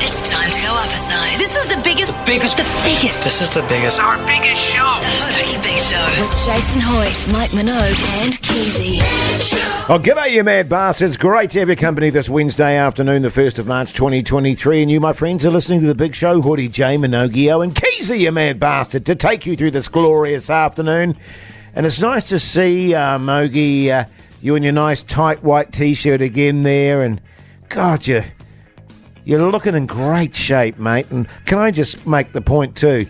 It's time to go up a size. This is the biggest. This is the biggest. Our biggest show. The Hodaki Big Show. With Jason Hoyt, Mike Minogue and Keyzie. Oh, g'day, you mad bastards. Great to have your company this Wednesday afternoon, the 1st of March 2023. And you, my friends, are listening to the Big Show. Hoodie, J, Minogio and Keyzie, you mad bastard, to take you through this glorious afternoon. And it's nice to see, Mogi, you in your nice tight white T-shirt again there. And, God, you're looking in great shape, mate. And can I just make the point too?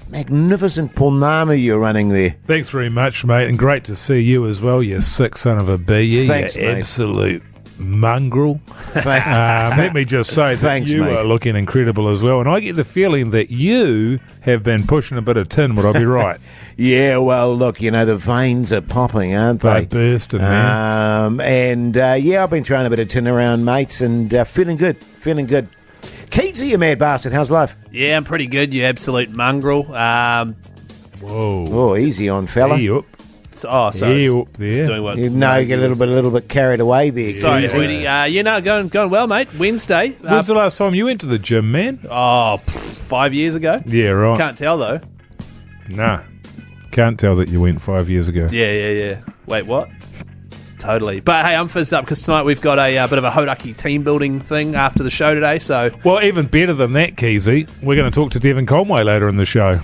Magnificent Purnama you're running there. Thanks very much, mate. And great to see you as well, you sick son of a bee. Thanks, you mate. Absolute mongrel. Let me just say that you are looking incredible as well. And I get the feeling that you have been pushing a bit of tin. Would I be right? Yeah, well, look, the veins are popping, aren't they? They're bursting, man. I've been throwing a bit of tin around, mates, and feeling good. Keyzie, you mad bastard, how's life? Yeah, I'm pretty good, you absolute mongrel. Whoa. Oh, easy on, fella. Hey up. Sorry. Hey up there. Just doing what You get a little bit carried away there. Sorry, Keyzie. going well, mate. Wednesday. When's the last time you went to the gym, man? 5 years ago. Yeah, right. Can't tell, though. Nah. Can't tell that you went 5 years ago. Yeah. Wait, what? Totally. But hey, I'm fizzed up because tonight we've got a bit of a Hodaki team building thing after the show today. So, well, even better than that, Keyzie, we're going to talk to Devon Conway later in the show.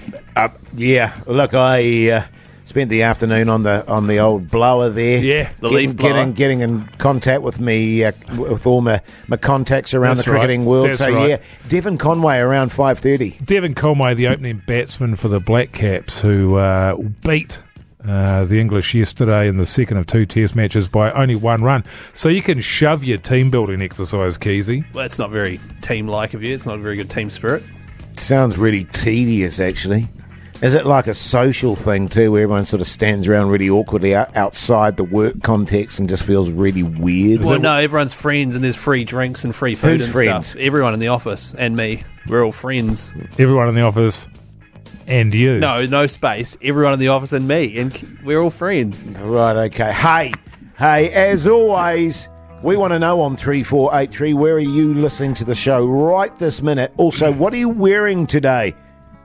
Look, I spent the afternoon on the old blower there. Yeah, the leaf blower. Getting in contact with me with all my contacts around That's the cricketing right. world. That's so right. yeah, Devon Conway around 5:30. Devon Conway, the opening batsman for the Black Caps, who beat the English yesterday in the second of 2 test matches by only 1 run. So you can shove your team building exercise, Keyzie. well, it's not very team-like of you. It's not a very good team spirit. Sounds really tedious, actually. Is it like a social thing too, where everyone sort of stands around really awkwardly outside the work context and just feels really weird? Well, no, everyone's friends and there's free drinks and free food Who's and friends? stuff. Everyone in the office and me. We're all friends. Everyone in the office and you. No space. Everyone in the office and me. And we're all friends. Right, okay. Hey, as always, we want to know on 3483, where are you listening to the show right this minute? Also, what are you wearing today?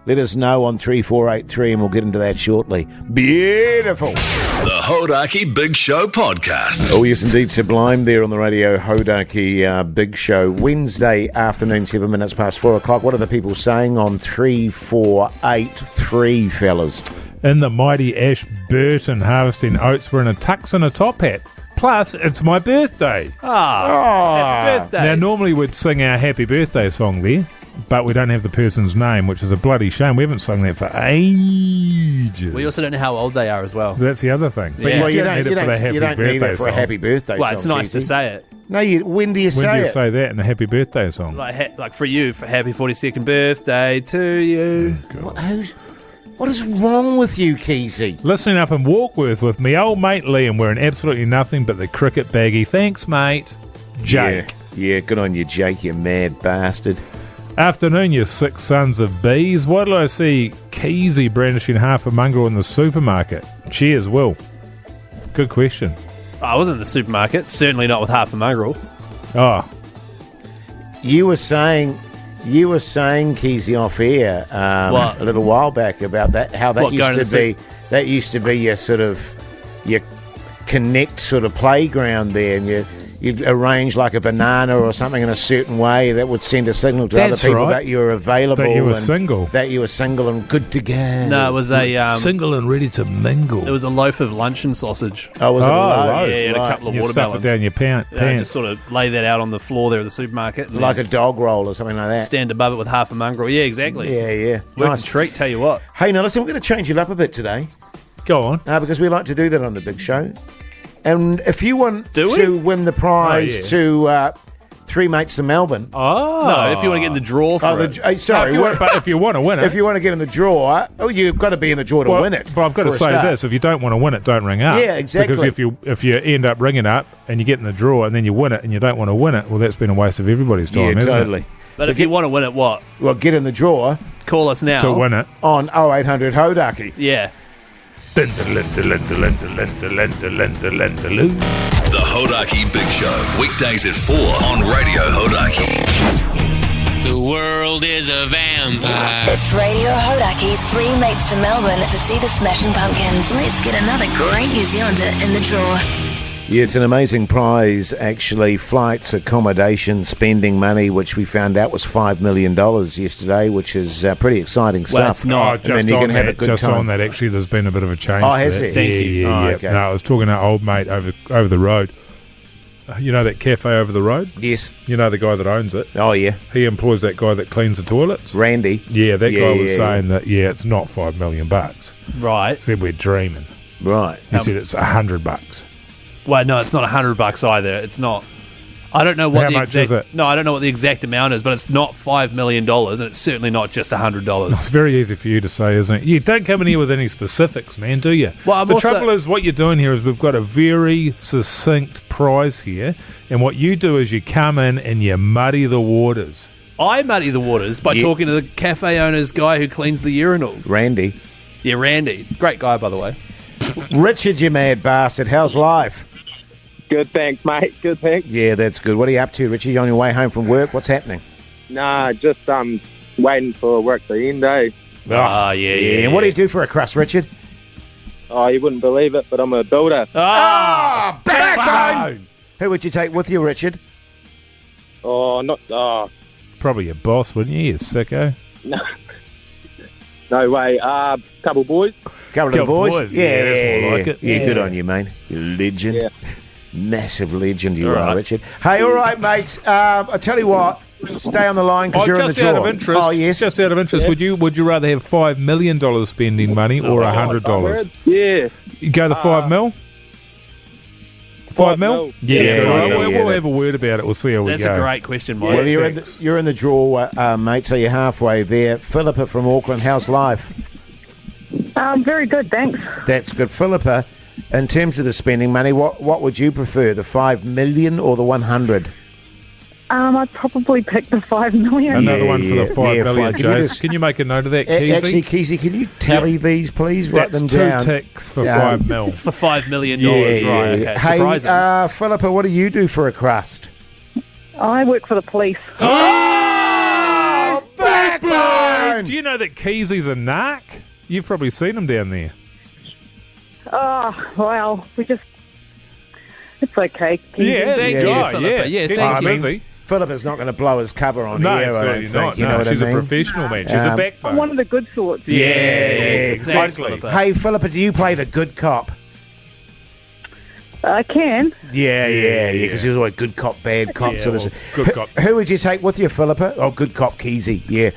Let us know on 3483 and we'll get into that shortly. Beautiful. The Hodaki Big Show podcast. Oh, yes, indeed. Sublime there on the radio. Hodaki Big Show. Wednesday afternoon, 7 minutes past 4 o'clock. What are the people saying on 3483, fellas? In the mighty Ashburton harvesting oats, we're in a tux and a top hat. Plus, it's my birthday. Happy birthday. Now, normally we'd sing our happy birthday song there, but we don't have the person's name, which is a bloody shame. We haven't sung that for ages. We also don't know how old they are as well. That's the other thing. But Yeah. Well, you don't need it for the happy you don't need birthday it for song. a happy birthday Well, song, it's nice to Keyzie. say it. No, when do you When say do you it? say that in a happy birthday song? Like for you, for happy 42nd birthday to you. What is wrong with you, Keyzie? Listening up in Walkworth with me old mate Liam wearing absolutely nothing but the cricket baggie. Thanks, mate. Jake. Yeah, good on you, Jake, you mad bastard. Afternoon, you sick sons of bees. Why did I see Keyzie brandishing half a mongrel in the supermarket? Cheers, Will. Good question. I was in the supermarket, certainly not with half a mongrel. Oh, You were saying, Keyzie, off air What? a little while back about that, how that What, going to used the to be. That used to be your sort of your connect sort of playground there, and you'd arrange like a banana or something in a certain way that would send a signal to That's other people right. that you were available, that you were and single. that you were single and good to go. No, it was a Single and ready to mingle. it was a loaf of luncheon sausage. Oh, was it? Oh, low? right. Yeah, and a Right. couple of You stuff watermelons. it down your pants. Just sort of lay that out on the floor there at the supermarket. And Like a then dog roll or something like that. stand above it with half a mongrel. Yeah, exactly. Yeah. Working Nice. treat, tell you what. Hey, now listen, we're going to change it up a bit today Go on. because we like to do that on the big show. And if you want Do we? to win the prize to 3 mates to Melbourne, Oh. No, if you want to get in the draw for it. sorry, But if you want to win it. if you want to get in the draw, you've got to be in the draw to win it. But I've got to for a say start. this: if you don't want to win it, don't ring up. Yeah, exactly. Because if you end up ringing up and you get in the draw and then you win it and you don't want to win it, well, that's been a waste of everybody's time, Yeah, isn't totally. But So if you want to win it, what? Well, get in the draw Call us now. it? To win it. on 0800 Hodaki. Yeah. The Hodaki Big Show. Weekdays at 4 on Radio Hodaki. The world is a vampire. It's Radio Hodaki's 3 mates to Melbourne to see the Smashing Pumpkins. Let's get another great New Zealander in the draw. Yeah, it's an amazing prize, actually. Flights, accommodation, spending money, which we found out was $5 million yesterday, which is pretty exciting stuff. Well, it's not. And then you can have a good time. On that, actually, there's been a bit of a change. Oh, has it? Thank you. Yeah. Okay. No, I was talking to our old mate over the road. You know that cafe over the road? Yes. You know the guy that owns it? Oh, yeah. He employs that guy that cleans the toilets. Randy. Yeah, that guy was yeah. saying that, it's not $5 million. Right. Said we're dreaming. Right. He said it's $100. Well, no, it's not $100 either. It's not. I don't know what How the much exact. is it? No, I don't know what the exact amount is, but it's not $5 million, and it's certainly not just $100. It's very easy for you to say, isn't it? You don't come in here with any specifics, man, do you? Well, I'm the also- trouble is, what you're doing here is we've got a very succinct prize here, and what you do is you come in and you muddy the waters. I muddy the waters by talking to the cafe owner's guy who cleans the urinals. Randy. Yeah, Randy, great guy, by the way. Richard, you mad bastard. How's life? Good, thanks, mate. Good, thanks. Yeah, that's good. What are you up to, Richard? You on your way home from work? What's happening? Nah, just waiting for work to end, eh? Yeah. And what do you do for a crust, Richard? Oh, you wouldn't believe it, but I'm a builder. Backbone! Who would you take with you, Richard? Probably your boss, wouldn't you, you sicko? No way. Couple boys. Couple of the boys? Yeah, that's more like it. Yeah, good on you, mate. You legend. Yeah. Massive legend you All are, right. Richard. Hey, all right, mates. I tell you what, stay on the line because you're in the just out draw. of interest. Oh, yes. Just out of interest, would you rather have $5 million spending money or $100? Yeah. You go the $5 mil? $5 mil? Yeah, We'll have a word about it. We'll see how we That's go. a great question, Mike. Well, you're in the draw, mate, so you're halfway there. Philippa from Auckland, how's life? Very good, thanks. That's good. Philippa, in terms of the spending money, what would you prefer, the $5 million or the 100? I'd probably pick the $5 million. Another one for the $5 million, Can you Jace. just- Can you make a note of that, Keyzie? Actually, Keyzie, can you tally these, please? Write That's them down. 2 ticks for $5 mil. For $5 million, Yeah, right? Okay, Hey, surprising. Philippa, what do you do for a crust? I work for the police. Oh, backbone! Do you know that Keyzie'S a narc? You've probably seen him down there. Oh, well, it's okay. Yeah, Thank that you, guy, Philippa. Yeah, Keep thank him you. busy. Philippa's not going to blow his cover on No, here, I don't absolutely think. not. You know No, what she's I mean? a professional, man. She's a backbone. I'm one of the good sorts. Yeah, Thanks, exactly. Philippa. Hey, Philippa, do you play the good cop? I can. Yeah, because there's always good cop, bad cop Yeah, sort of well, stuff. good cop. Who would you take with you, Philippa? Oh, good cop, Keyzie, yeah.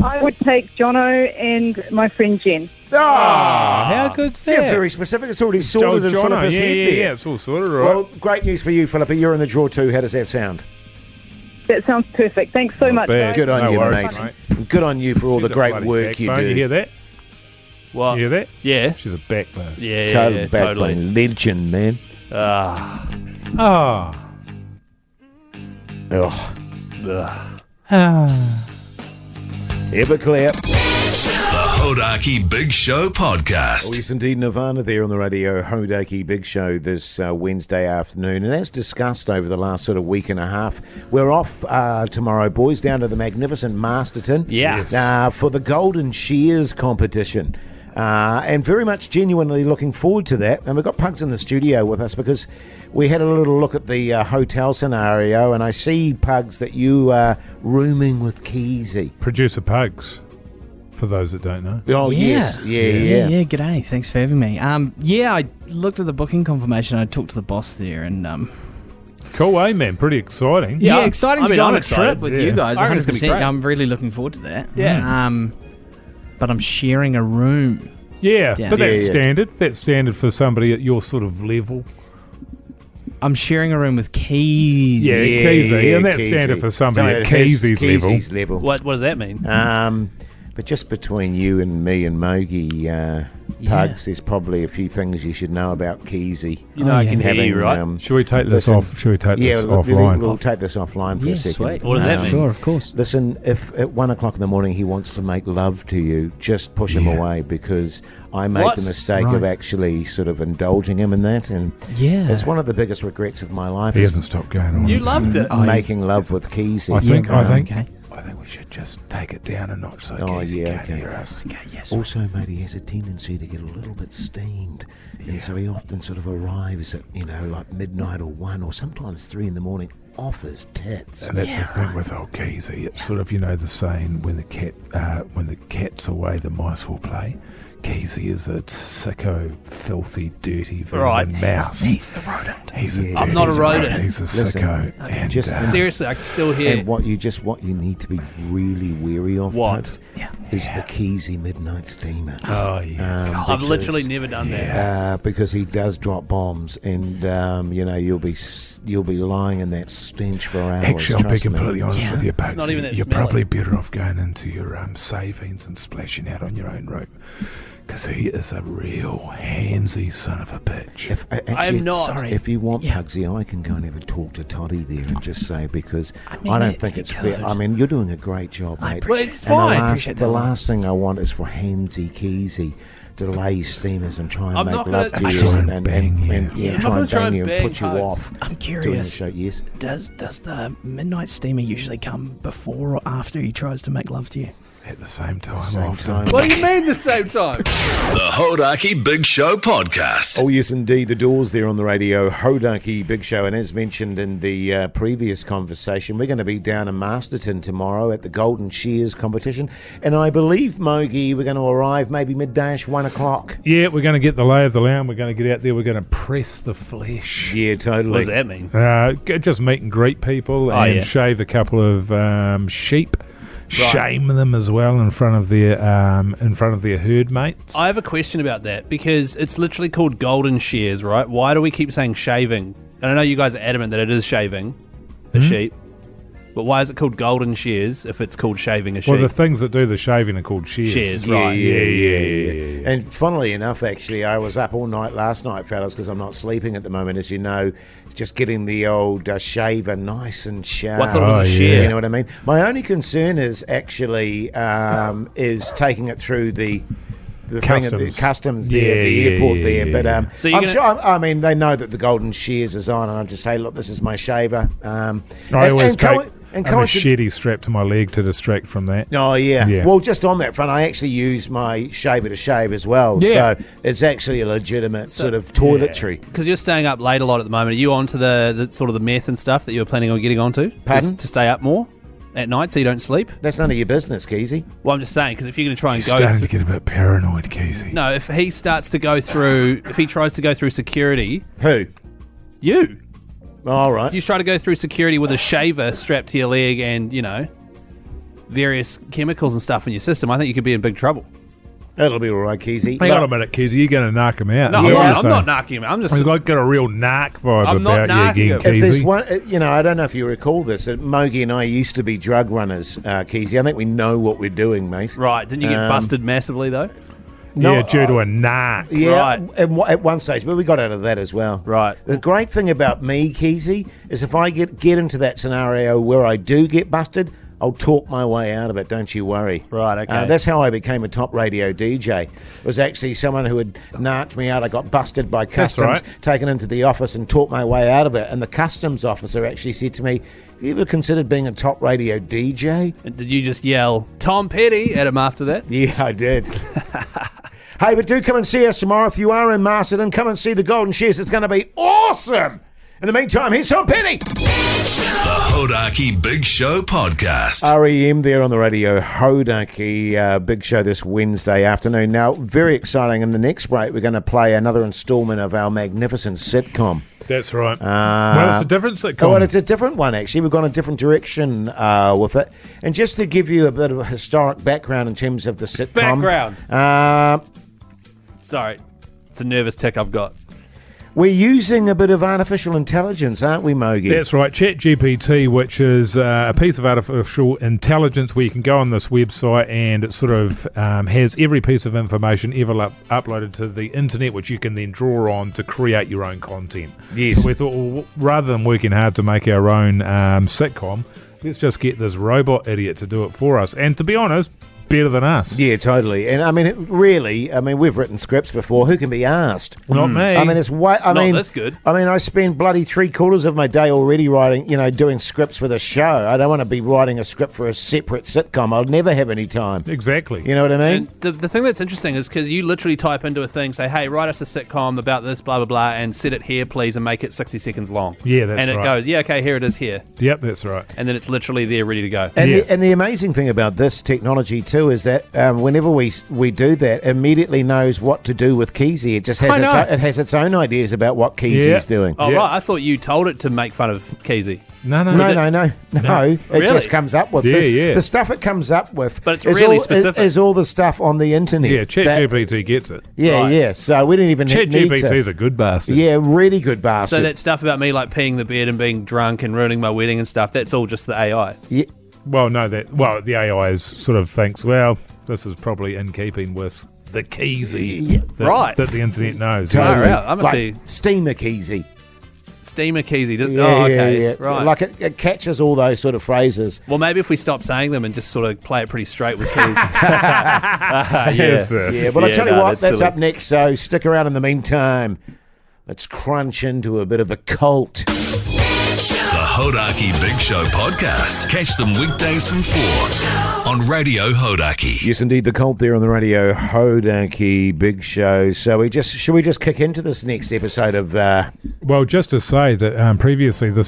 I would take Jono and my friend Jen. How good's Yeah, that? very specific. It's already sorted in Jono, Philippa's yeah, head yeah, there. yeah, it's all sorted, all right. Well, great news for you, Philippa. You're in the draw too. How does that sound? That sounds perfect. Thanks so much, bad. guys. Good on No you, worries, mate. Good on you for all She's the a great bloody work you backbone. do. You hear that? What? You hear that? Yeah. She's a backbone. Yeah, Total yeah, backbone. totally. Legend, man. Ah. Oh. Ugh. Ah. Everclear. The Hodaki Big Show Podcast. Oh, yes, indeed, Nirvana there on the radio, Hodaki Big Show this Wednesday afternoon. And as discussed over the last sort of week and a half, we're off tomorrow, boys, down to the magnificent Masterton for the Golden Shears competition. And very much genuinely looking forward to that. And we've got Pugs in the studio with us because we had a little look at the hotel scenario, and I see, Pugs, that you are rooming with Keyzie. Producer Pugs, for those that don't know. Oh, yes. Yeah. Yeah, g'day. Thanks for having me. I looked at the booking confirmation. I talked to the boss there, and Cool, eh, man? Pretty exciting. yeah, exciting I to mean, go I'm on a excited. trip with Yeah. you guys. I reckon it's gonna be 100%. great. I'm really looking forward to that. Yeah. But I'm sharing a room. Yeah, Yeah. but that's Yeah. standard. That's standard for somebody at your sort of level. I'm sharing a room with Keyzie. Yeah, Keyzie. And that's Keyzie. standard for somebody at Somebody that has Keyzie'S level. What does that mean? But just between you and me and Mogi, Pugs, there's probably a few things you should know about Keyzie. You know, I can hear you, right? Should we take this listen, off? Should we take this we'll offline? take this offline for Yeah, a second. sweet. What does that mean? Sure, of course. Listen, if at 1 o'clock in the morning he wants to make love to you, just push him away, because I made What? the mistake of actually sort of indulging him in that, and Yeah. it's one of the biggest regrets of my life. He is hasn't stopped going on. You loved it. making love with Keyzie. I think. okay. I think we should just take it down a notch so Oh, Casey yeah, can't okay. hear us. Okay, yes. Also, mate, he has a tendency to get a little bit steamed. And so he often sort of arrives at, like midnight or 1 or sometimes 3 in the morning off his tits. And that's the thing with old Keyzie. It's sort of, the saying, when the cat's away, the mice will play. Keyzie is a sicko, filthy, dirty, vermin mouse. He's the rodent. He's a I'm not a dirty rodent. He's a Listen, sicko. And, Seriously, I can still hear. And what you need to be really wary of, What? Pugs, is the Keyzie Midnight Steamer. oh, yeah. I've literally never done that. Because he does drop bombs, and you'll be lying in that stench for hours. Actually, I'll be trust me. completely honest with you, Bugsy. not even that You're smelly. probably better off going into your savings and splashing out on your own room. Because he is a real handsy son of a bitch. I am not. Sorry. If you want, Yeah. Pugsy, I can go and have a talk to Toddy there and just say, because I I, mean, don't if think you it's fair. could. I mean, you're doing a great job, mate. Well, it's And the fine. last- Appreciate The that. last thing I want is for handsy Keyzie to lay steamers and try and I'm make not love gonna- to Try you and bang you. and I'm try not and gonna bang you and bang put you Pugs. off. I'm Doing the curious. show, yes. Does the midnight steamer usually come before or after he tries to make love to you? At the same time, Same often. time. What do you mean the same time? The Hodaki Big Show Podcast. Oh, yes, indeed. The Doors there on the radio. Hodaki Big Show. And as mentioned in the previous conversation, we're going to be down in Masterton tomorrow at the Golden Shears competition. And I believe, Mogi, we're going to arrive maybe midday-ish, 1 o'clock. Yeah, we're going to get the lay of the land. We're going to get out there. We're going to press the flesh. Yeah, totally. What does that mean? Just meet and greet people Oh, and yeah. shave a couple of sheep. Shame them as well in front of their herd mates. I have a question about that because it's literally called golden shears, right? Why do we keep saying shaving? And I know you guys are adamant that it is shaving a sheep, but why is it called golden shears if it's called shaving a sheep? Well, the things that do the shaving are called shears. Shears, Yeah, right? yeah. And funnily enough, actually, I was up all night last night, fellas, because I'm not sleeping at the moment, as you know, just getting the old shaver nice and sharp. Well, I thought it was a Oh, shear. You know what I mean? My only concern is actually is taking it through the Customs. thing at the customs there, the Yeah, airport yeah, there. yeah. But So you're I'm gonna- sure. I mean, they know that the golden shears is on, and I just say, look, this is my shaver. I always take a coincidentally. machete strapped to my leg to distract from that. Oh, yeah. Yeah. Well, just on that front, I actually use my shaver to shave as well. Yeah. So it's actually a legitimate sort of toiletry. Because you're staying up late a lot at the moment. Are you onto the sort of the meth and stuff that you were planning on getting onto? Pardon? To stay up more at night so you don't sleep? That's none of your business, Keyzie. Well, I'm just saying, because if you're going to try and You're go... starting to get a bit paranoid, Casey. No, if he starts to go through... If he tries to go through security... Who? You! All right. You try to go through security with a shaver strapped to your leg and, various chemicals and stuff in your system, I think you could be in big trouble. That'll be all right, Keezy. Hang on a minute, Keezy. You're going to knock him out. No, Yeah. I'm not knocking him. I'm just... He's got a real narc vibe I'm not about you narking again, him. If there's Keezy. one, I don't know if you recall this. Mogi and I used to be drug runners, Keezy. I think we know what we're doing, mate. Right, didn't you get busted massively, though? No, Yeah, due to a narc. Yeah, Right. at one stage, but we got out of that as well. Right. The great thing about me, Keezy, is if I get into that scenario where I do get busted, I'll talk my way out of it. Don't you worry. Right, okay. That's how I became a top radio DJ. It was actually someone who had narked me out. I got busted by customs, right. taken into the office, and talked my way out of it. And the customs officer actually said to me, "Have you ever considered being a top radio DJ?" And did you just yell, Tom Petty, at him after that? Yeah, I did. Hey, but do come and see us tomorrow. If you are in Masterton, come and see the Golden Shears. It's going to be awesome. In the meantime, here's Tom Petty. The Hodaki Big Show Podcast. REM there on the radio. Hodaki Big Show this Wednesday afternoon. Now, very exciting. In the next break, we're going to play another instalment of our magnificent sitcom. That's right. Well, it's a different sitcom. Well, it's a different one, actually. We've gone a different direction with it. And just to give you a bit of a historic background in terms of the sitcom. Sorry, it's a nervous tick I've got. We're using a bit of artificial intelligence, aren't we, Mogi? That's right, ChatGPT, which is a piece of artificial intelligence where you can go on this website and it sort of has every piece of information ever uploaded to the internet, which you can then draw on to create your own content. Yes. So we thought, well, rather than working hard to make our own sitcom, let's just get this robot idiot to do it for us. And to be honest, better than us. Yeah, totally. And I mean, we've written scripts before. Who can be asked? Not me. I mean, it's way. This good. I mean, I spend bloody 3/4 of my day already writing, doing scripts for the show. I don't want to be writing a script for a separate sitcom. I'll never have any time. Exactly. You know what I mean? And the thing that's interesting is because you literally type into a thing, say, hey, write us a sitcom about this, blah, blah, blah, and set it here, please, and make it 60 seconds long. Yeah, that's right. And it goes, yeah, okay, here it is here. Yep, that's right. And then it's literally there, ready to go. And the amazing thing about this technology too is that whenever we do that, it immediately knows what to do with Keyzie. It just has its own ideas about what Keyzie's doing. Oh, right. I thought you told it to make fun of Keyzie. No. It just comes up with the stuff it comes up with. But it's really specific. Is all the stuff on the internet. Yeah, ChatGPT gets it. Yeah, right. yeah. So we didn't even need to. ChatGPT's a good bastard. Yeah, really good bastard. So that stuff about me like peeing the bed and being drunk and ruining my wedding and stuff, that's all just the AI. Yeah. Well, no, the AI is sort of thinks, well, this is probably in keeping with the Keyzie that the internet knows. Totally. Yeah, I must be Steamer Keyzie. Steamer Keyzie. Yeah. Right. Like it catches all those sort of phrases. Well, maybe if we stop saying them and just sort of play it pretty straight with Keys. Yes, sir. Yeah, but I tell you what, that's silly. up next, so stick around in the meantime. Let's crunch into a bit of the cult. The Hodaki Big Show podcast. Catch them weekdays from 4 on Radio Hodaki. Yes, indeed, the cult there on the Radio Hodaki Big Show. So should we just kick into this next episode of... Well, just to say that previously the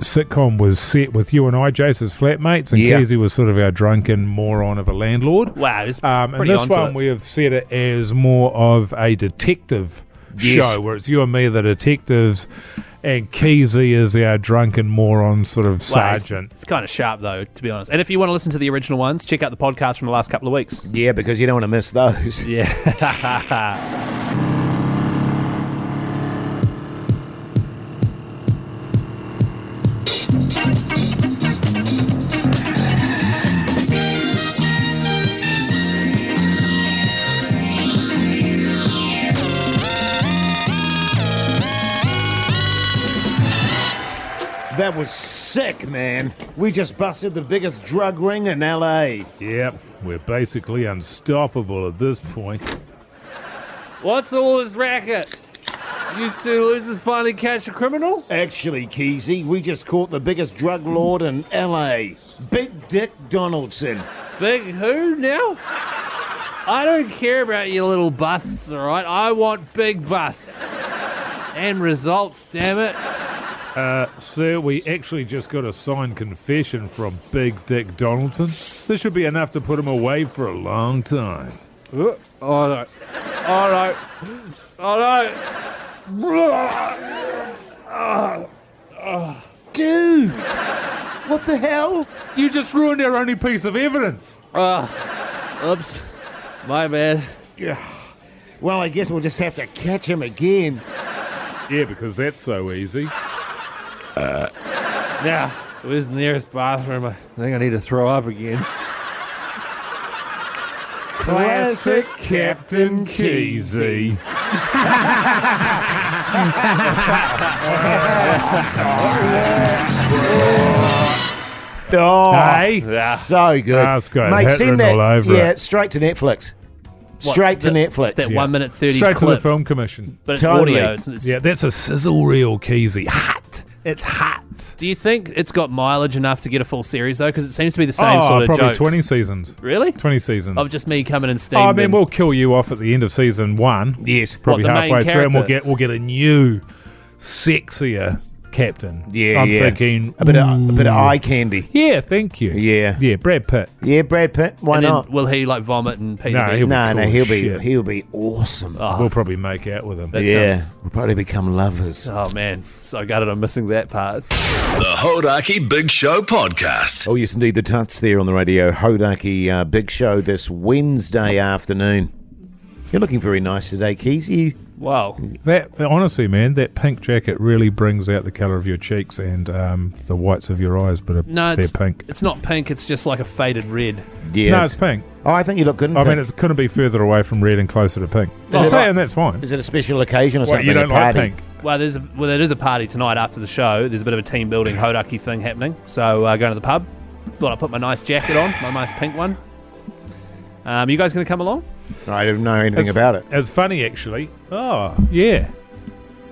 sitcom was set with you and I, Jace's flatmates, and Keyzie was sort of our drunken moron of a landlord. Wow, it's and pretty this onto one it. we have set it as more of a detective show, where it's you and me, the detectives, and Keyzie is our drunken moron sort of sergeant. It's kind of sharp, though, to be honest. And if you want to listen to the original ones, check out the podcast from the last couple of weeks. Yeah, because you don't want to miss those. Yeah. That was sick, man. We just busted the biggest drug ring in LA. Yep, we're basically unstoppable at this point. What's all this racket? You two losers finally catch a criminal? Actually, Keyzie, we just caught the biggest drug lord in LA. Big Dick Donaldson. Big who now? I don't care about your little busts, all right? I want big busts. And results, damn it. Sir, we actually just got a signed confession from Big Dick Donaldson. This should be enough to put him away for a long time. All right. Dude! What the hell? You just ruined our only piece of evidence. Oops. My bad. Well, I guess we'll just have to catch him again. Yeah, because that's so easy. Now, where's the nearest bathroom? I think I need to throw up again. Classic Captain Keyzie. Oh, Hey? so good. That's good. Mate, Hat send written that. all over it. Straight to Netflix. Straight to Netflix. That 1 minute 30 Straight clip. to the Film Commission. But it's Totally. audio. It's Yeah, that's a sizzle reel, Keyzie. Hot. It's hot. Do you think it's got mileage enough to get a full series, though? Because it seems to be the same sort of probably jokes. 20 seasons. Really? 20 seasons. Of just me coming and steaming. I mean, we'll kill you off at the end of season 1. Yes. Probably What, the main halfway through, and character? we'll get a new, sexier captain. Yeah, I'm yeah. thinking A bit of eye candy. Yeah, thank you. Yeah. Brad Pitt. Yeah, Brad Pitt. Why and then not? will he like vomit and pee? No, the he'll bed? be No, cool as shit. he'll be awesome. Oh, We'll probably make out with him. That yeah, sounds- we'll probably become lovers. Oh man, so gutted I'm missing that part. The Hodaki Big Show podcast. Oh yes, indeed, the tuts there on the Radio Hodaki Big Show this Wednesday afternoon. You're looking very nice today, Keyzie. Wow. That honestly, man, that pink jacket really brings out the colour of your cheeks and the whites of your eyes, but No, they're it's pink. It's not pink. It's just like a faded red. Yeah. No, it's pink. Oh, I think you look good in I pink. mean, it couldn't be further away from red and closer to pink. it So, right? and that's fine. Is it a special occasion or What, something? you don't a like party? pink? Well, there is a party tonight after the show. There's a bit of a team building Hodaki thing happening. So going to the pub. Thought I'd put my nice jacket on, my nice pink one. You guys going to come along? I didn't know anything about it. It's funny, actually. Oh, yeah.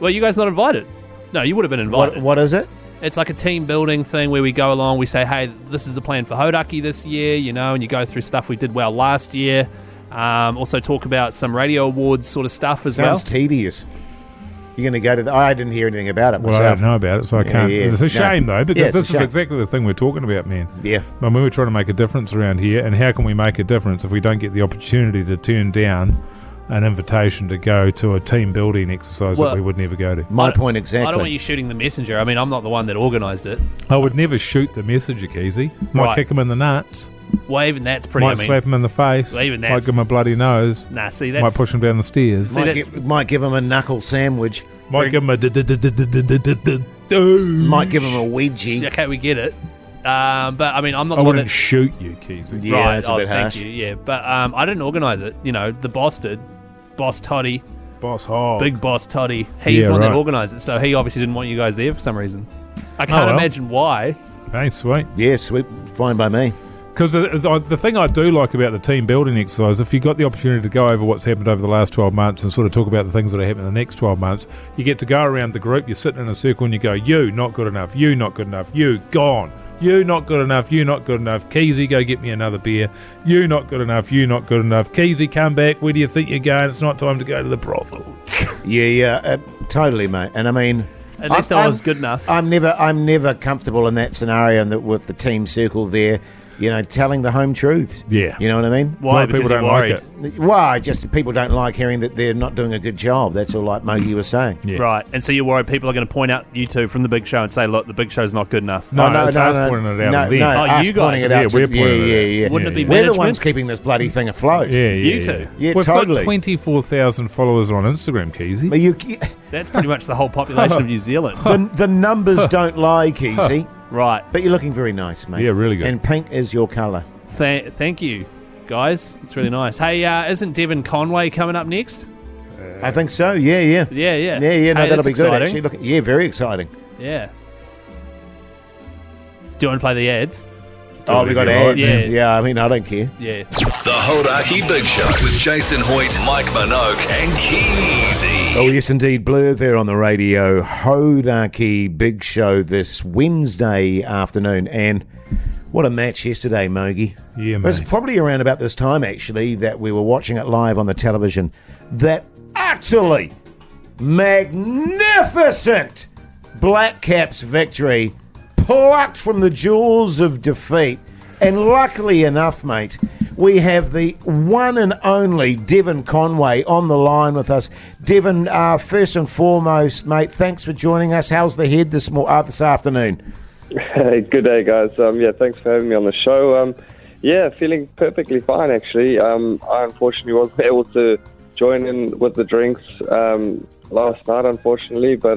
Well, you guys not invited? No, you would have been invited. What is it? It's like a team building thing where we go along, we say, hey, this is the plan for Hodaki this year, and you go through stuff we did well last year. Also talk about some radio awards sort of stuff as well. Sounds tedious. You're going to go to I didn't hear anything about it myself. Well, I don't know about it, so I can't. Yeah. It's a shame, though, because this is shame. exactly the thing we're talking about, man. Yeah. I mean, we're trying to make a difference around here, and how can we make a difference if we don't get the opportunity to turn down an invitation to go to a team building exercise that we would never go to? My point exactly. I don't want you shooting the messenger. I mean, I'm not the one that organised it. I would never shoot the messenger, Keyzie. Might kick him in the nuts. Well, even that's pretty. Might slap him in the face. Well, even might that's- give him a bloody nose. Nah, see, that's... Might push him down the stairs. Might give him a knuckle sandwich. Might give him a Might give him a wedgie. Okay, we get it. But I mean, I'm not I the one wouldn't that... shoot you, Keyzie. Yeah, right, that's a bit harsh. Thank you, yeah. But I didn't organise it. The boss did. Boss Toddy. Boss Hog. Big boss Toddy. He's the one right. that organised it, so he obviously didn't want you guys there for some reason. I can't imagine why. Hey, sweet. Yeah, sweet. Fine by me. Because the thing I do like about the team building exercise, if you got the opportunity to go over what's happened over the last 12 months and sort of talk about the things that are happening in the next 12 months, you get to go around the group, you're sitting in a circle and you go, you, not good enough, you, not good enough, you, gone. You, not good enough, you, not good enough. Keyzie, go get me another beer. You, not good enough, you, not good enough. Keyzie, come back. Where do you think you're going? It's not time to go to the brothel. Yeah, totally, mate. And I mean... At least I was good enough. I'm never comfortable in that scenario and with the team circle there, telling the home truths. Yeah. You know what I mean? Why? People Because don't you're like worried. it. Why? Just people don't like hearing that they're not doing a good job. That's all, like Mogi was saying. Yeah. Right, and so you're worried people are going to point out you two from the big show and say, look, the big show's not good enough. No, it's us pointing it out. No, at them. us you guys pointing it are- out. yeah, we're pointing it out. Yeah. Wouldn't it be We're the management? ones keeping this bloody thing afloat. Yeah, You two. Yeah, We've totally. got 24,000 followers on Instagram, Keyzie. But you, That's pretty much the whole population of New Zealand. the numbers don't lie, Keyzie. Right. But you're looking very nice, mate. Yeah, really good. And pink is your colour. Thank you, guys. It's really nice. Hey, isn't Devon Conway coming up next? I think so. Yeah. Yeah. No, Hey, that'll that's be good. exciting. Actually, very exciting. Yeah. Do you want to play the ads? Oh, we got ads. Yeah. I mean, I don't care. Yeah. The Hodaki Big Show with Jason Hoyt, Mike Minogue, and Keyzie. Oh, yes, indeed. Blur there on the radio. Hodaki Big Show this Wednesday afternoon. And what a match yesterday, Mogi. Yeah, It was mate. probably around about this time, actually, that we were watching it live on the television. That utterly magnificent Black Caps victory, plucked from the jaws of defeat. And luckily enough, mate, we have the one and only Devon Conway on the line with us. Devon, first and foremost, mate, thanks for joining us. How's the head this afternoon? Hey, good day, guys. Thanks for having me on the show. Feeling perfectly fine, actually. I unfortunately wasn't able to join in with the drinks last night, unfortunately, but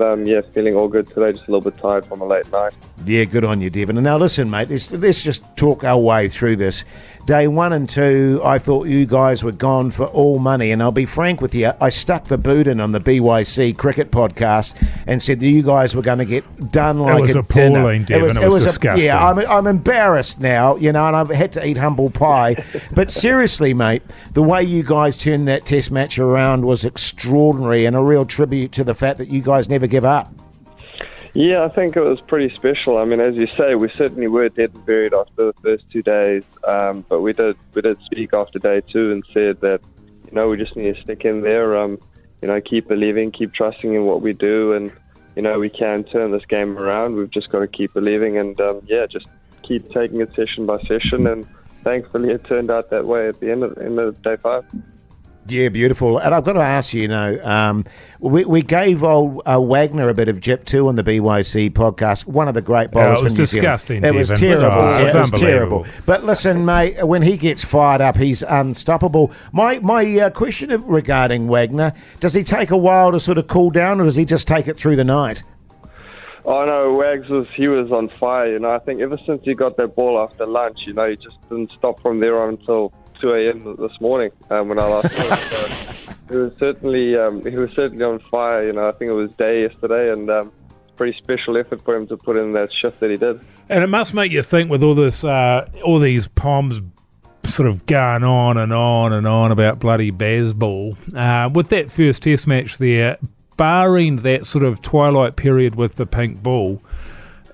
feeling all good today. Just a little bit tired from a late night. Yeah, good on you, Devon. And now listen, mate, let's just talk our way through this. Day 1 and 2, I thought you guys were gone for all money. And I'll be frank with you, I stuck the boot in on the BYC cricket podcast and said that you guys were going to get done like was a appalling, dinner. Devon. It was disgusting. I'm embarrassed now, and I've had to eat humble pie. But seriously, mate, the way you guys turned that test match around was extraordinary and a real tribute to the fact that you guys never give up. Yeah, I think it was pretty special. I mean, as you say, we certainly were dead and buried after the first 2 days, but we did speak after day 2 and said that, we just need to stick in there, keep believing, keep trusting in what we do, and, we can turn this game around. We've just got to keep believing and, just keep taking it session by session, and thankfully it turned out that way at the end of day 5. Yeah, beautiful. And I've got to ask you, we gave old Wagner a bit of jip too on the BYC podcast. One of the great bowlers it was from New Zealand. disgusting, It was Devon. terrible. It was It was unbelievable. terrible. But listen, mate, when he gets fired up, he's unstoppable. My question regarding Wagner, does he take a while to sort of cool down, or does he just take it through the night? Oh no, Wags was on fire. I think ever since he got that ball after lunch, he just didn't stop from there on until 2 a.m. this morning when I last saw him. So he was certainly on fire. I think it was day yesterday, and pretty special effort for him to put in that shift that he did. And it must make you think with all this, all these Poms sort of going on and on and on about bloody baseball. With that first test match there, barring that sort of twilight period with the pink ball,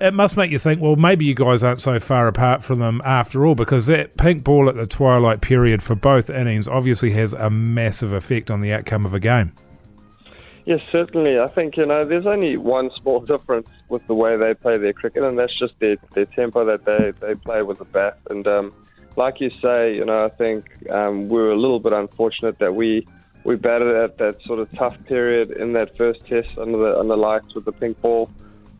it must make you think, well, maybe you guys aren't so far apart from them after all, because that pink ball at the twilight period for both innings obviously has a massive effect on the outcome of a game. Yes, certainly. I think, there's only one small difference with the way they play their cricket, and that's just their tempo that they play with the bat. And like you say, I think we were a little bit unfortunate that we batted at that sort of tough period in that first test under the lights with the pink ball.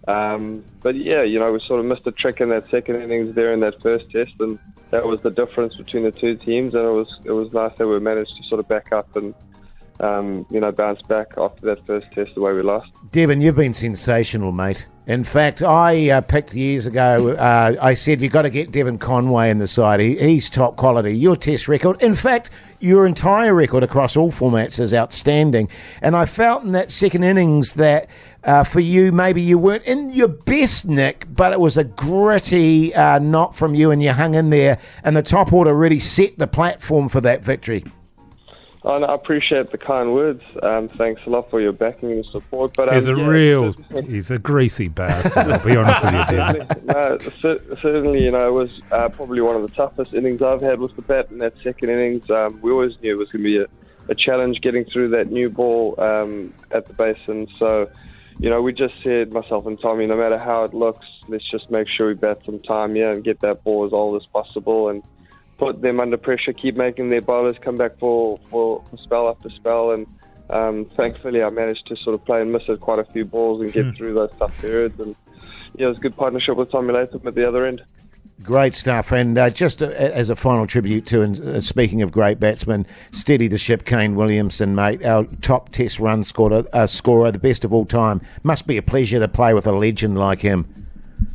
But yeah, we sort of missed a trick in that second innings there in that first test, and that was the difference between the two teams. And it was nice that we managed to sort of back up and bounce back after that first test the way we lost. Devon, you've been sensational, mate. In fact, I picked years ago, I said you've got to get Devon Conway in the side. He's top quality. Your test record, in fact, your entire record across all formats is outstanding. And I felt in that second innings that for you, maybe you weren't in your best nick, but it was a gritty knock from you and you hung in there. And the top order really set the platform for that victory. Oh, no, I appreciate the kind words. Thanks a lot for your backing and support. But he's a greasy bastard, I'll be honest with you, Devon. Certainly, it was probably one of the toughest innings I've had with the bat in that second innings. We always knew it was going to be a challenge getting through that new ball at the basin. So, we just said, myself and Tommy, no matter how it looks, let's just make sure we bat some time here and get that ball as old as possible and put them under pressure, keep making their bowlers come back for spell after spell. And thankfully I managed to sort of play and miss it quite a few balls and get through those tough periods. And it was a good partnership with Tommy Latham at the other end. Great stuff. And just as a final tribute to, and speaking of great batsmen, steady the ship, Kane Williamson, mate, our top test run scorer, the best of all time. Must be a pleasure to play with a legend like him.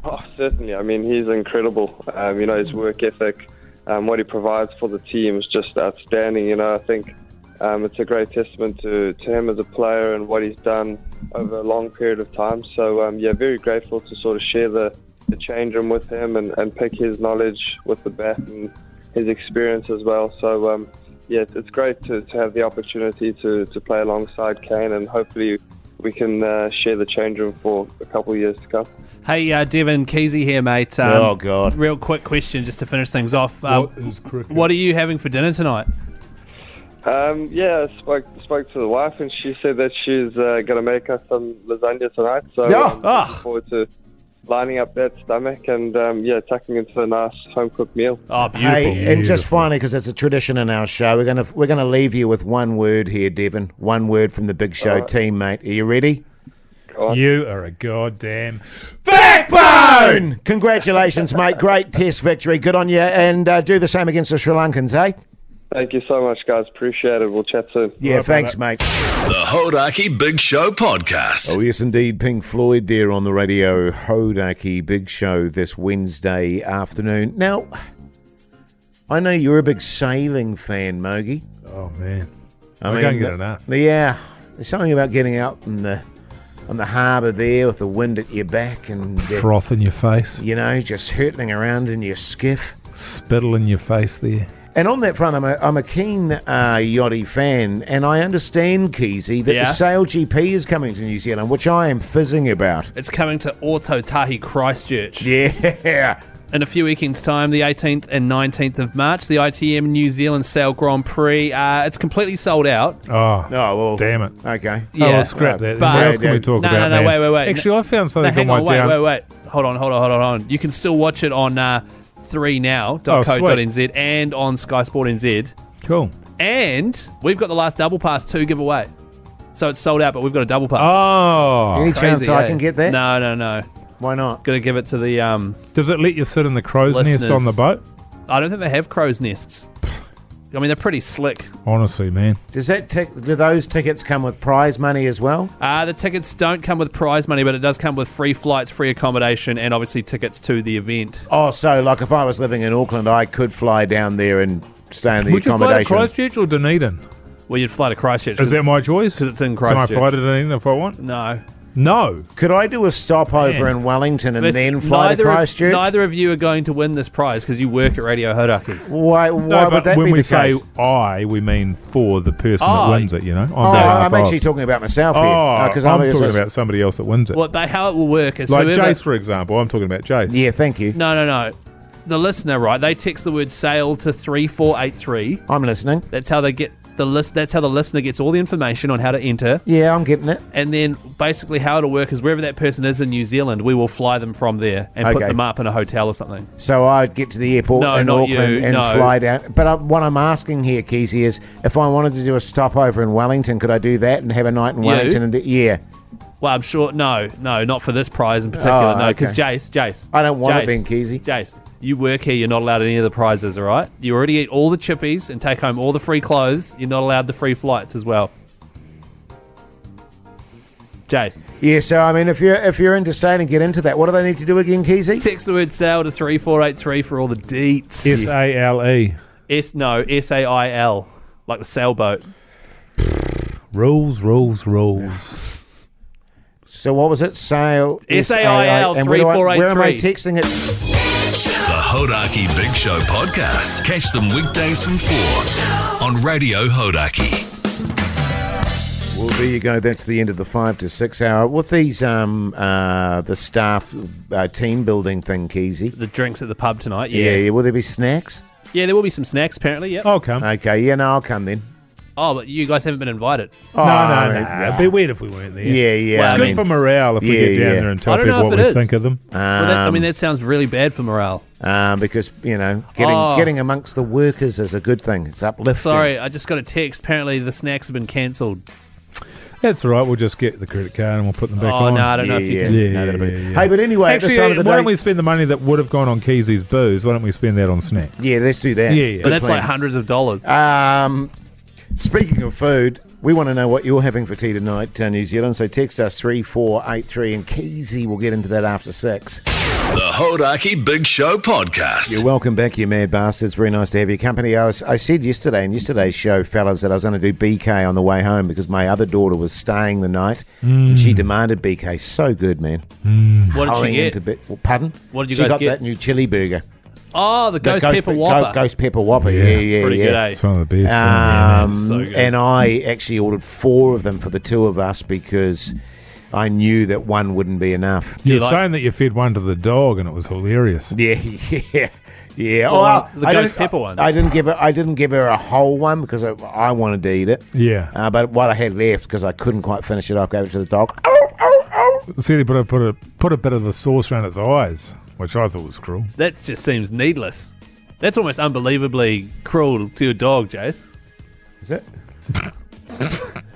Oh, certainly. I mean, he's incredible. His work ethic, what he provides for the team is just outstanding. I think it's a great testament to him as a player and what he's done over a long period of time. So, very grateful to sort of share the change room with him and pick his knowledge with the bat and his experience as well. So, it's great to have the opportunity to play alongside Kane, and hopefully we can share the change room for a couple of years to come. Hey, Devon, Keyzie here, mate. Oh, God. Real quick question just to finish things off. What are you having for dinner tonight? I spoke to the wife, and she said that she's going to make us some lasagna tonight. So looking forward to lining up that stomach and, tucking into a nice home-cooked meal. Oh, beautiful. Hey, and just finally, because it's a tradition in our show, we're gonna leave you with one word here, Devon. One word from the Big Show team, mate. Are you ready? You are a goddamn backbone! Congratulations, mate. Great test victory. Good on you. And do the same against the Sri Lankans, eh? Thank you so much, guys. Appreciate it. We'll chat soon. Yeah, thanks, mate. The Hodaki Big Show podcast. Oh, yes, indeed. Pink Floyd there on the radio. Hodaki Big Show this Wednesday afternoon. Now, I know you're a big sailing fan, Mogi. Oh, man. I can't get enough. Yeah. There's something about getting out on the harbour there with the wind at your back and froth in your face. Just hurtling around in your skiff. Spittle in your face there. And on that front, I'm a keen yachty fan, and I understand, Keyzie, that the Sail GP is coming to New Zealand, which I am fizzing about. It's coming to Ōtautahi Christchurch. Yeah. In a few weekends' time, the 18th and 19th of March, the ITM New Zealand Sail Grand Prix. It's completely sold out. Oh, well. Damn it. Okay. Yeah. Well, scrap that. But What else can we talk about? No, wait. Actually, I found something hang on on, my down. Wait. Hold on. You can still watch it on 3now.co.nz and on Sky Sport NZ. Cool. And we've got the last double pass 2 giveaway. So it's sold out, but we've got a double pass. Oh. Any chance I can get that? No. Why not? Got to give it to the Does it let you sit in the crow's listeners. nest on the boat? I don't think they have crow's nests. I mean, they're pretty slick. Honestly, man. Do those tickets come with prize money as well? The tickets don't come with prize money, but it does come with free flights, free accommodation, and obviously tickets to the event. Oh, so like if I was living in Auckland, I could fly down there and stay in the accommodation. Would you fly to Christchurch or Dunedin? Well, you'd fly to Christchurch. Is that my choice? Because it's in Christchurch. Can I fly to Dunedin if I want? No. No. Could I do a stopover Man. in Wellington and Listen, then fly to Christchurch? Neither of you are going to win this prize because you work at Radio Hodaki. Why No, would but that when be we the say case? I, we mean for the person Oh. that wins it, you know? On Oh, behalf I'm of. actually talking about myself here. I'm 'cause talking about somebody else that wins it. How it will work is Like whoever, Jace, for example. I'm talking about Jace. Yeah, thank you. No. The listener, right? They text the word sail to 3483. I'm listening. That's how they get the list. That's how the listener gets all the information on how to enter. Yeah, I'm getting it. And then basically how it'll work is wherever that person is in New Zealand, we will fly them from there and put Okay. them up in a hotel or something. So I'd get to the airport No, in not Auckland you, and no. fly down. But what I'm asking here, Keyzie, is if I wanted to do a stopover in Wellington, could I do that and have a night in You? Wellington? Yeah. Well, I'm sure. No, not for this prize in particular. Oh, No, because okay. Jace. I don't want it Jace, then, Keyzie. Jace, you work here. You're not allowed any of the prizes. All right. You already eat all the chippies and take home all the free clothes. You're not allowed the free flights as well. Jace, Yeah, so I mean, if you're interstate and get into that, what do they need to do again, Keyzie? text the word sail to 3483 for all the deets. SALE. SAIL, like the sailboat. Rules. So what was it? Sail. SAIL and where am I 3483. texting it? The Hodaki Big Show podcast. Catch them weekdays from 4 on Radio Hodaki. Well, there you go. That's the end of the 5 to 6 hour. With these, the staff team building thing, Keyzie. The drinks at the pub tonight. Yeah. Will there be snacks? Yeah, there will be some snacks apparently. Yep. I'll come. Okay. Yeah, no, I'll come then. Oh, but you guys haven't been invited. No. nah. It'd be weird if we weren't there. Yeah. Well, It's good for morale if we Yeah, get down yeah. there and tell I don't know people if what it we is. think of them. Well, that sounds really bad for morale. Because getting amongst the workers is a good thing. It's uplifting. Sorry, I just got a text. Apparently, the snacks have been cancelled. That's all right. We'll just get the credit card and we'll put them back on. No, I don't know if you can. Yeah. Hey, but anyway, at this Actually, time of the why day, don't we spend the money that would have gone on Keyzie'S booze? Why don't we spend that on snacks? Yeah, let's do that. Yeah. But Good that's plan. like hundreds of dollars. Speaking of food, we want to know what you're having for tea tonight, New Zealand. So text us 3483 and Keyzie will get into that after 6. The Hodaki Big Show podcast. You're welcome back, you mad bastards. Very nice to have your company. I said yesterday in yesterday's show, fellas, that I was going to do BK on the way home because my other daughter was staying the night and she demanded BK. So good, man. What did Hurrying she get? into pardon? What did you she guys got get? that new chili burger. Oh, the Ghost Pepper Whopper. Ghost Pepper Whopper, yeah. Pretty good, eh? It's one of the best. so good. And I actually ordered 4 of them for the 2 of us because I knew that one wouldn't be enough. You're like- saying that you fed one to the dog and it was hilarious. Yeah. Well, the I ghost didn't- pepper ones. I didn't give her a whole one because I wanted to eat it. Yeah. But what I had left, because I couldn't quite finish it, I gave it to the dog. See, he put a bit of the sauce around its eyes, which I thought was cruel. That just seems needless. That's almost unbelievably cruel to your dog, Jace. Is it?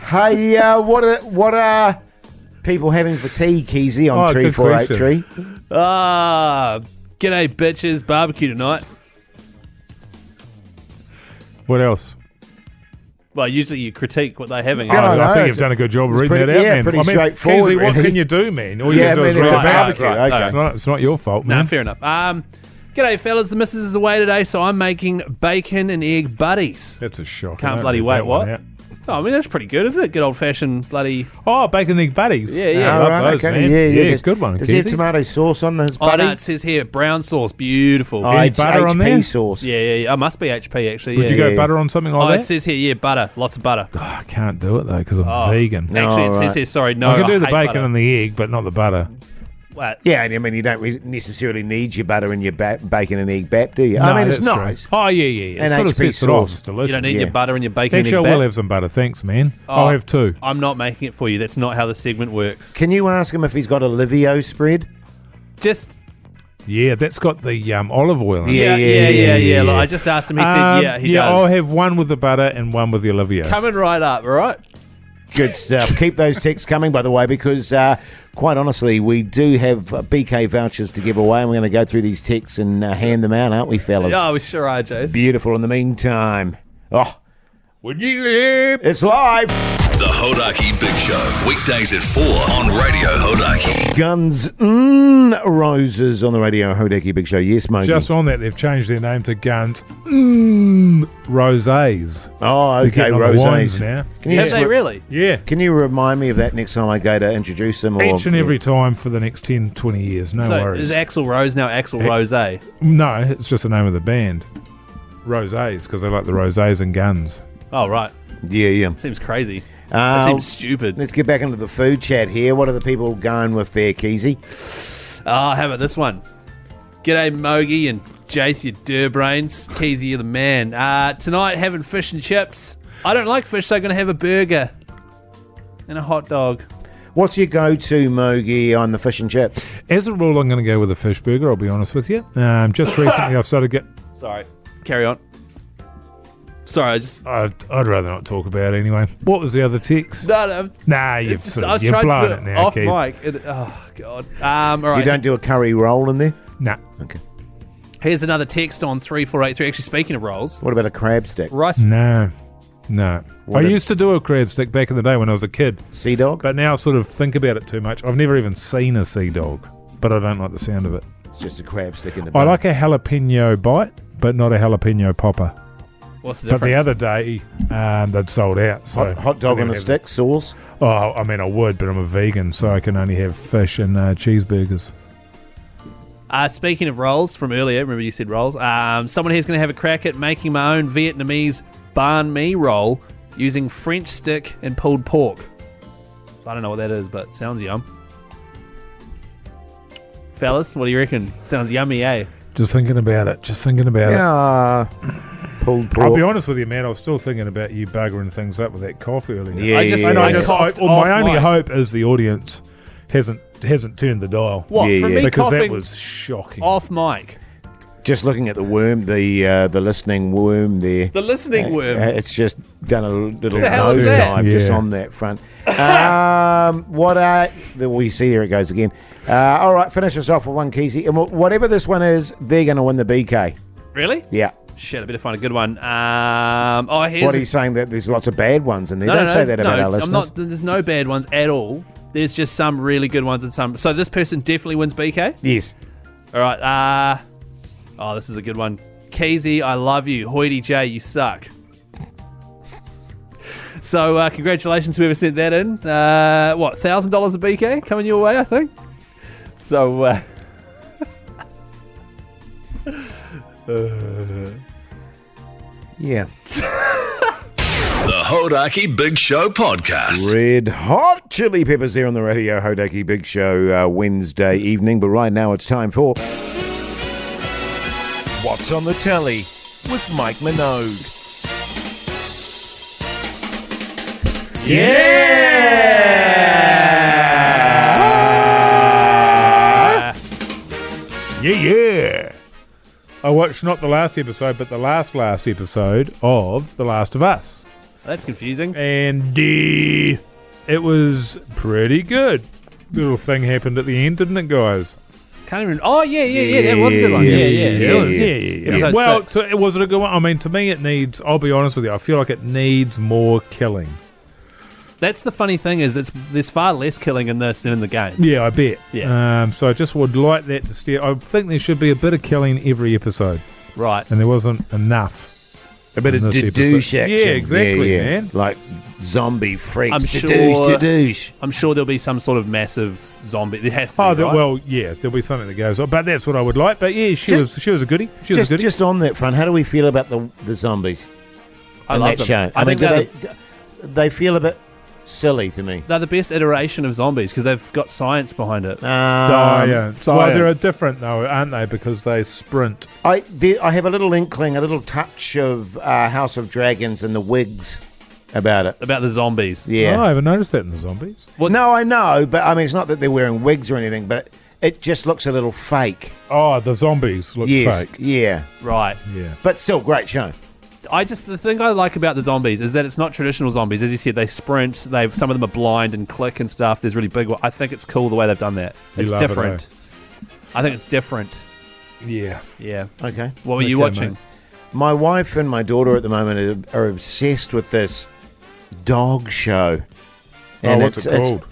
Hey, what are people having for tea, Keyzie, on Good 3483? G'day, bitches. Barbecue tonight. What else? Well, usually you critique what they're having. Yeah, I no, think it's you've done a good job of it's reading pretty- that out, yeah, man. pretty I mean, straightforward, Keyzie, what really. can you do, man? All you Yeah, can do is man, it's a write it. barbecue. Right, Okay. It's not your fault, Nah, man. fair enough. G'day, fellas. The missus is away today, so I'm making bacon and egg buddies. That's a shock. Can't I don't bloody leave wait, that one what? out. Oh, I mean, that's pretty good, isn't it? Good old-fashioned bloody... Oh, bacon egg buddies. Yeah, yeah. I All love right, those, okay. man. Yeah. It's a good one. Does he have Keyzie. tomato sauce on his Oh, buddy? no, it says here, brown sauce. Beautiful. Any butter on HP there? sauce. Yeah. It must be HP, actually. Would yeah. you go Yeah. butter on something Oh, like it that? says here, yeah, butter. Lots of butter. Oh, I can't do it, though, because I'm vegan. Actually, it right. says here, sorry, no, I can do the hate bacon butter. and the egg, but not the butter. What? Yeah, and I mean, you don't necessarily need your butter and your bacon and egg bap, do you? I No, mean, it's that's nice. true. Oh, yeah. And It sort of HP sets it off. sauce. It's delicious. You don't need Yeah. your butter and your bacon Actually, I and egg will back? have some butter. Thanks, man. Oh, I'll have 2. I'm not making it for you. That's not how the segment works. Can you ask him if he's got a Livio spread? Just... Yeah, that's got the olive oil in it. Yeah. Look, I just asked him. He said, yeah, he does. I'll have one with the butter and one with the Olivia. Coming right up, all right? Good stuff. Keep those texts coming, by the way, because quite honestly, we do have BK vouchers to give away, and we're going to go through these texts and hand them out, aren't we, fellas? Yeah, we sure are, Jace. Beautiful. In the meantime, Would you it's live. The Hodaki Big Show. Weekdays at 4 on Radio Hodaki. Guns Roses on the Radio Hodaki Big Show. Yes, Mogi. Just on that, they've changed their name to Guns Rosés. Oh, They're okay, getting on the wines Rosés. now. Have they really? Yeah. Can you remind me of that next time I go to introduce them? Each and every time for the next 10, 20 years. No So worries. is Axl Rose now Axl Rosé? No, it's just the name of the band. Rosés, because they like the rosés and guns. Oh, right. Yeah. Seems crazy. That seems stupid. Let's get back into the food chat here. What are the people going with there, Keyzie? How about this one? G'day, Mogi and Jace, you dirbrains. Keyzie, you're the man. Tonight, having fish and chips. I don't like fish, so I'm going to have a burger and a hot dog. What's your go-to, Mogi, on the fish and chips? As a rule, I'm going to go with a fish burger, I'll be honest with you. Just recently, I've started Sorry. Carry on. Sorry, I'd rather not talk about it anyway. What was the other text? No, Nah, you've blown it now, off Keith. mic. Oh, God. All right. You don't do a curry roll in there? Nah. Okay. Here's another text on 3483. Actually, speaking of rolls. What about a crab stick? Rice. No. I used to do a crab stick back in the day when I was a kid. Sea dog? But now I sort of think about it too much. I've never even seen a sea dog, but I don't like the sound of it. It's just a crab stick in the I bun. like a jalapeno bite, but not a jalapeno popper. What's the difference? But the other day, they'd sold out. So hot dog on a stick, sauce? Oh, I mean, I would, but I'm a vegan, so I can only have fish and cheeseburgers. Speaking of rolls from earlier, remember you said rolls? Someone here's going to have a crack at making my own Vietnamese banh mi roll using French stick and pulled pork. I don't know what that is, but sounds yum. Fellas, what do you reckon? Sounds yummy, eh? Just thinking about it. Yeah. Pulled pork. I'll be honest with you, man. I was still thinking about you buggering things up with that cough earlier. Yeah, my only hope is the audience hasn't turned the dial. What? Yeah, from yeah. me Because that coughing was shocking. off mic. Just looking at the worm, the listening worm there. The listening worm. It's just done a little the hell is that? nosedive just Yeah. on that front. We see there it goes again. All right, finish us off with one, Keyzie. And whatever this one is, they're going to win the BK. Really? Yeah. Shit, I better find a good one. Here's What are you saying, that there's lots of bad ones in there? Don't say that about our listeners. There's no bad ones at all. There's just some really good ones and some. So this person definitely wins BK? Yes. All right. This is a good one. Keyzie, I love you. Hoity J, you suck. So congratulations whoever sent that in. $1,000 a BK coming your way, I think. So Yeah. The Hodaki Big Show podcast. Red Hot Chili Peppers there on the Radio Hodaki Big Show Wednesday evening. But right now it's time for What's on the Telly with Mike Minogue. Yeah. I watched not the last episode, but the last episode of The Last of Us. that's confusing. And it was pretty good. Little thing happened at the end, didn't it, guys? Can't even. Oh yeah. That was a good one. Yeah. Episode Well, 6. so was it a good one? I mean, to me, it needs. I'll be honest with you. I feel like it needs more killing. That's the funny thing is there's far less killing in this than in the game. Yeah, I bet. Yeah. So I just would like that to steer. I think there should be a bit of killing every episode, Right. and there wasn't enough. A bit of in this dedouche episode. action. Yeah, exactly, Yeah. man. Like zombie freaks. I'm Dedouche. I'm sure there'll be some sort of massive zombie. There has to be. Right? Well, yeah, there'll be something that goes on, but that's what I would like. But yeah, she was a goodie. She was a goodie. Just on that front, how do we feel about the zombies I in love that them. show? I think do they feel a bit silly to me. they're the best iteration of zombies because they've got science behind it. Science. Well, they're different though, aren't they? Because they sprint. I have a little inkling, a little touch of House of Dragons and the wigs about it. About the zombies. Yeah. Oh, I haven't noticed that in the zombies. Well, no, I know, but I mean, it's not that they're wearing wigs or anything, but it just looks a little fake. Oh, the zombies look Yes, fake. yeah. Right. Yeah. But still, great show. The thing I like about the zombies is that it's not traditional zombies. As you said, they sprint. Some of them are blind and click and stuff. There's really big one. I think it's cool the way they've done that. You It's love it, different. I think it's different. Yeah. Yeah. Okay. What were you Okay, watching? mate. My wife and my daughter at the moment are obsessed with this dog show. What's it called?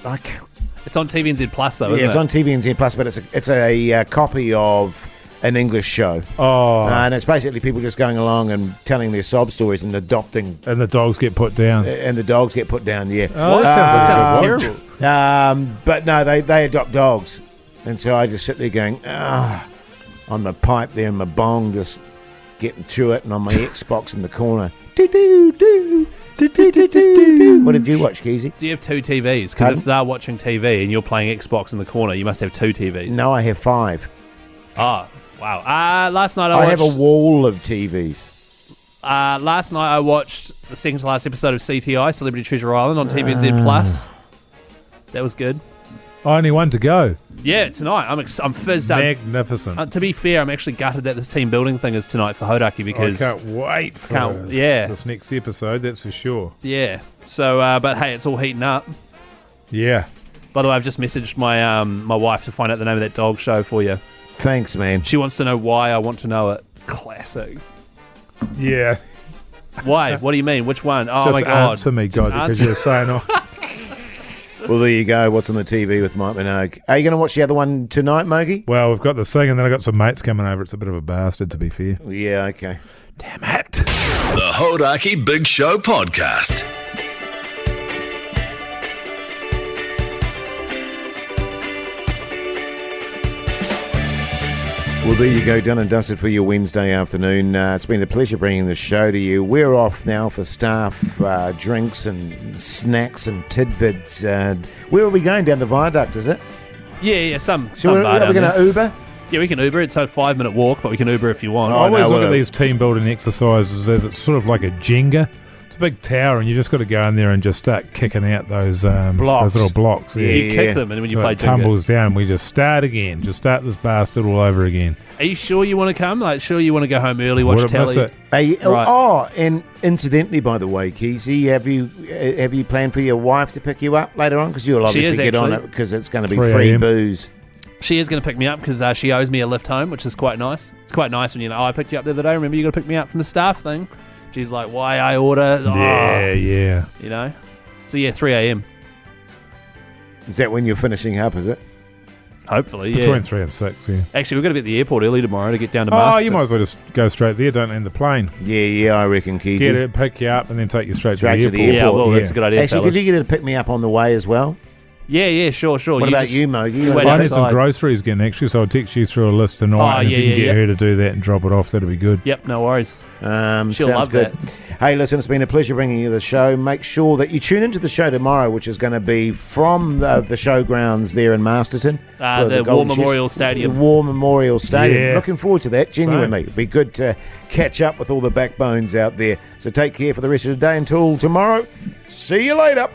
It's on TVNZ Plus, though, Yeah, isn't it's it? on TVNZ Plus, but it's a copy of an English show. Oh. And it's basically people just going along and telling their sob stories and adopting. And the dogs get put down. And the dogs get put down, yeah. Oh, that Sounds sounds terrible. But no, they adopt dogs. And so I just sit there going, on my pipe there and my bong, just getting to it, and on my Xbox in the corner. Do-do-do. What did you watch, Keyzie? Do you have 2 TVs? Because if they're watching TV and you're playing Xbox in the corner, you must have 2 TVs. No, I have 5. Oh, wow. Last night I have a wall of TVs. Last night I watched the second to last episode of CTI, Celebrity Treasure Island, on TVNZ Plus. That was good. Only one to go. Yeah, tonight. I'm fizzed up. Magnificent. To be fair, I'm actually gutted that this team building thing is tonight for Hodaki because I can't wait for this next episode, that's for sure. Yeah. So, but hey, it's all heating up. Yeah. By the way, I've just messaged my my wife to find out the name of that dog show for you. Thanks, man. She wants to know why I want to know it. Classic. Yeah. Why? What do you mean? Which one? Oh, Just my God. answer me, God, because you're saying, Well, there you go. What's on the TV with Mike Minogue? Are you going to watch the other one tonight, Mogi? Well, we've got this thing, and then I've got some mates coming over. It's a bit of a bastard, to be fair. Yeah, okay. Damn it. The Hodaki Big Show Podcast. Well, there you go, done and dusted for your Wednesday afternoon. It's been a pleasure bringing the show to you. We're off now for staff drinks and snacks and tidbits. Where are we going? Down the viaduct, is it? Yeah, some So bar are down we going there. to Uber? Yeah, we can Uber. It's a 5-minute walk, but we can Uber if you want. I always no, look at well- these team building exercises as it's sort of like a Jenga. It's a big tower, and you just got to go in there and just start kicking out those Blocks. those little blocks. You Yeah. kick them, and when you So play it Jenga. tumbles down. We just start again. Just start this bastard all over again. Are you sure you want to come? Like, sure you want to go home early, watch Wouldn't miss telly? it. Right. Oh, and incidentally, by the way, Keyzie, have you planned for your wife to pick you up later on? Because you'll She obviously is, get on actually. it because it's going to be 3 free a.m. booze. She is going to pick me up because she owes me a lift home, which is quite nice. It's quite nice when I picked you up the other day. Remember, you got to pick me up from the staff thing. She's like, why I order? Yeah. You know? So, yeah, 3 a.m. Is that when you're finishing up, is it? Hopefully, yeah. Between 3 and 6, yeah. Actually, we've got to be at the airport early tomorrow to get down to Oh, Marston. you might as well just go straight there. Don't land the plane. Yeah, I reckon, Keyzie. Get it, pick you up, and then take you straight Straight to to the the airport. Yeah, well, that's a good idea, Actually, fellas. could you get her to pick me up on the way as well? Yeah, sure. What about you, Mogi? Wait I need outside. some groceries again, actually, so I'll text you through a list tonight. And if you can get her to do that and drop it off, that'll be good. Yep, no worries. Sounds love good. that. Hey, listen, it's been a pleasure bringing you the show. Make sure that you tune into the show tomorrow, which is going to be from the showgrounds there in Masterton. for The War Golden Shears. Memorial Stadium. The War Memorial Stadium. Yeah. Looking forward to that, genuinely. It'd be good to catch up with all the backbones out there. So take care for the rest of the day. Until tomorrow, see you later.